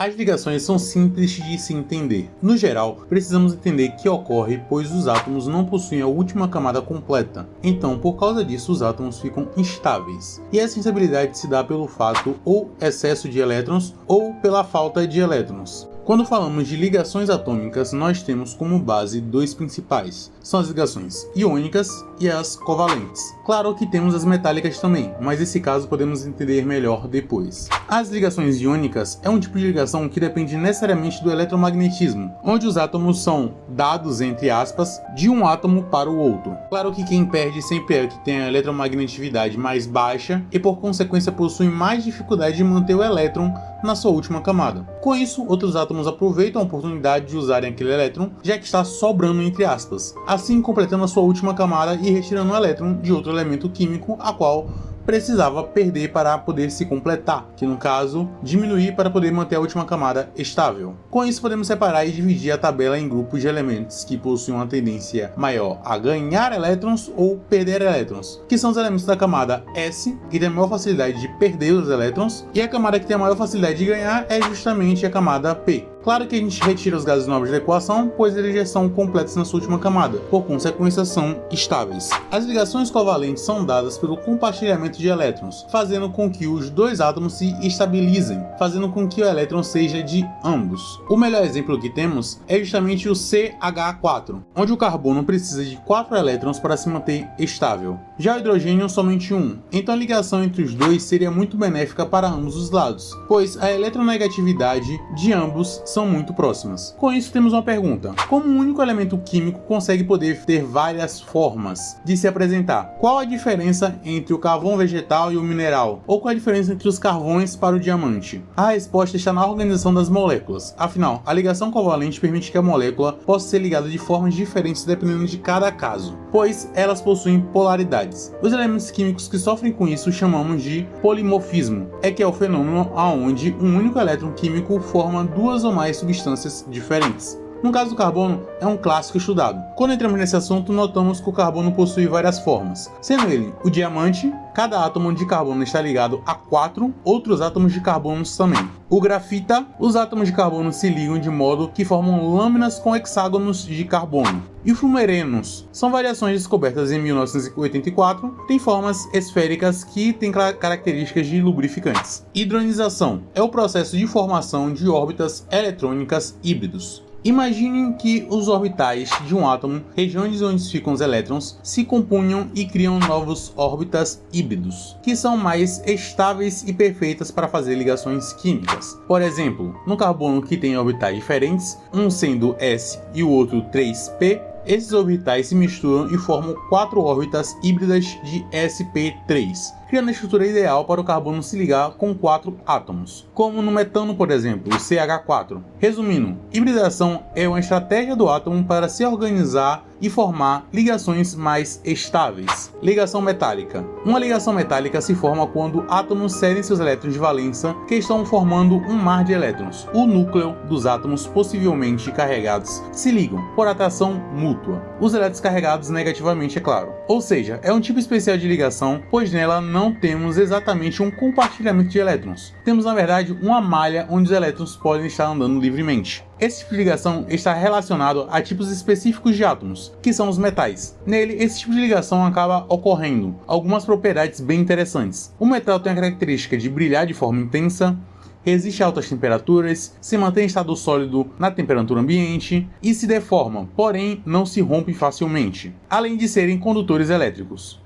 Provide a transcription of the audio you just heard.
As ligações são simples de se entender. No geral, precisamos entender que ocorre pois os átomos não possuem a última camada completa. Então, por causa disso, os átomos ficam instáveis. E essa instabilidade se dá pelo fato ou excesso de elétrons ou pela falta de elétrons. Quando falamos de ligações atômicas, nós temos como base dois principais. São as ligações iônicas e as covalentes. Claro que temos as metálicas também, mas esse caso podemos entender melhor depois. As ligações iônicas é um tipo de ligação que depende necessariamente do eletromagnetismo, onde os átomos são dados, entre aspas, de um átomo para o outro. Claro que quem perde sempre é o que tem a eletromagnetividade mais baixa e por consequência possui mais dificuldade de manter o elétron na sua última camada. Com isso, outros átomos aproveitam a oportunidade de usarem aquele elétron, já que está sobrando entre aspas, assim completando a sua última camada e retirando o elétron de outro elemento químico, a qual precisava perder para poder se completar, que no caso, diminuir para poder manter a última camada estável. Com isso podemos separar e dividir a tabela em grupos de elementos que possuem uma tendência maior a ganhar elétrons ou perder elétrons, que são os elementos da camada S, que tem a maior facilidade de perder os elétrons, e a camada que tem a maior facilidade de ganhar é justamente a camada P. Claro que a gente retira os gases nobres da equação, pois eles já são completos na sua última camada, por consequência são estáveis. As ligações covalentes são dadas pelo compartilhamento de elétrons, fazendo com que os dois átomos se estabilizem, fazendo com que o elétron seja de ambos. O melhor exemplo que temos é justamente o CH4, onde o carbono precisa de 4 elétrons para se manter estável, já o hidrogênio somente 1. Então a ligação entre os dois seria muito benéfica para ambos os lados, pois a eletronegatividade de ambos são muito próximas. Com isso temos uma pergunta: como um único elemento químico consegue poder ter várias formas de se apresentar? Qual a diferença entre o carvão vegetal e o mineral? Ou qual a diferença entre os carvões para o diamante? A resposta está na organização das moléculas. Afinal, a ligação covalente permite que a molécula possa ser ligada de formas diferentes dependendo de cada caso, pois elas possuem polaridades. Os elementos químicos que sofrem com isso chamamos de polimorfismo, que é o fenômeno onde um único elétron químico forma duas ou mais substâncias diferentes. No caso do carbono, é um clássico estudado. Quando entramos nesse assunto, notamos que o carbono possui várias formas, sendo ele o diamante. Cada átomo de carbono está ligado a 4 outros átomos de carbono também. O grafita, os átomos de carbono se ligam de modo que formam lâminas com hexágonos de carbono. E os fluorenos são variações descobertas em 1984, têm formas esféricas que têm características de lubrificantes. Hidronização é o processo de formação de órbitas eletrônicas híbridos. Imaginem que os orbitais de um átomo, regiões onde ficam os elétrons, se compunham e criam novos órbitas híbridos, que são mais estáveis e perfeitas para fazer ligações químicas. Por exemplo, no carbono que tem orbitais diferentes, um sendo S e o outro 3p, esses orbitais se misturam e formam 4 órbitas híbridas de sp3, criando a estrutura ideal para o carbono se ligar com 4 átomos, como no metano, por exemplo, o CH4. Resumindo, hibridação é uma estratégia do átomo para se organizar e formar ligações mais estáveis. Ligação metálica. Uma ligação metálica se forma quando átomos cedem seus elétrons de valência, que estão formando um mar de elétrons. O núcleo dos átomos possivelmente carregados se ligam por atração mútua. Os elétrons carregados negativamente, é claro. Ou seja, é um tipo especial de ligação, pois nela não temos exatamente um compartilhamento de elétrons. Temos, na verdade, uma malha onde os elétrons podem estar andando livremente. Esse tipo de ligação está relacionado a tipos específicos de átomos, que são os metais. Nele, esse tipo de ligação acaba ocorrendo algumas propriedades bem interessantes. O metal tem a característica de brilhar de forma intensa, resiste a altas temperaturas, se mantém em estado sólido na temperatura ambiente e se deforma, porém não se rompe facilmente, além de serem condutores elétricos.